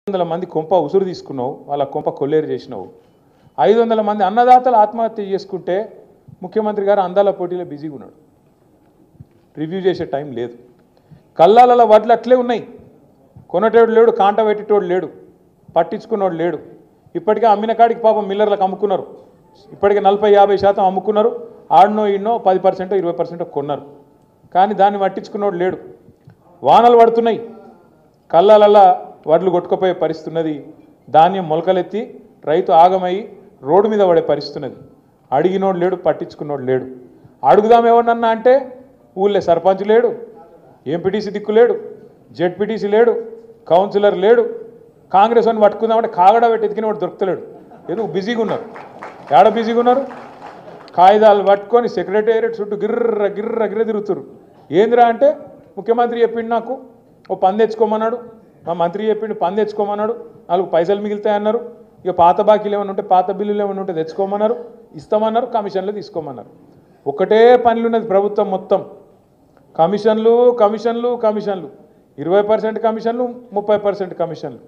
500 మంది కొంప ఉసురు తీసుకున్నావు, వాళ్ళ కొంప కొల్లేరు చేసినావు. 500 మంది అన్నదాతలు ఆత్మహత్య చేసుకుంటే ముఖ్యమంత్రి గారు అందాల పోటీలో బిజీగా ఉన్నాడు. రివ్యూ చేసే టైం లేదు. కల్లాల వడ్లు అట్లే ఉన్నాయి. కొనటోడు లేడు, కాంట పెట్టేటోడు లేడు, పట్టించుకున్నోడు లేడు. ఇప్పటికే అమ్మిన కాడికి పాపం మిల్లర్లకు అమ్ముకున్నారు. ఇప్పటికే 40-50% అమ్ముకున్నారు. ఆడనో ఈడనో 10% 20% కొన్నారు. కానీ దాన్ని పట్టించుకున్నోడు లేడు. వానలు పడుతున్నాయి, కళ్ళాలల్లా వడ్లు కొట్టుకుపోయే పరిస్థితి ఉన్నది. ధాన్యం మొలకలెత్తి రైతు ఆగమై రోడ్డు మీద పడే పరిస్థితి ఉన్నది. అడిగినోడు లేడు, పట్టించుకున్నోడు లేడు. అడుగుదాం ఎవరినన్నా అంటే ఊళ్ళో సర్పంచ్ లేడు, ఎంపీటీసీ దిక్కు లేడు, జెడ్పీటీసీ లేడు, కౌన్సిలర్ లేడు. కాంగ్రెస్ అని పట్టుకుందామంటే కాగడ పెట్టి ఎతికిన వాడు దొరుకుతలేడు. ఎందుకు బిజీగా ఉన్నారు? ఏడ బిజీగా ఉన్నారు? కాగితాలు పట్టుకొని సెక్రటేరియట్ చుట్టూ గిర్ర గిర్ర గిర్ర తిరుగుతున్నారు. ఏందిరా అంటే ముఖ్యమంత్రి చెప్పిండు, నాకు ఓ పని తెచ్చుకోమన్నాడు, మా మంత్రి చెప్పిండు పని తెచ్చుకోమన్నాడు, 4 పైసలు మిగులుతాయన్నారు. ఇక పాత బాకీలు ఏమైనా ఉంటే, పాత బిల్లులు ఏమైనా ఉంటే తెచ్చుకోమన్నారు, ఇస్తామన్నారు, కమిషన్లు తీసుకోమన్నారు. ఒకటే పనులు ఉన్నది ప్రభుత్వం మొత్తం. కమిషన్లు కమిషన్లు కమిషన్లు, 20% కమిషన్లు, 30% కమిషన్లు.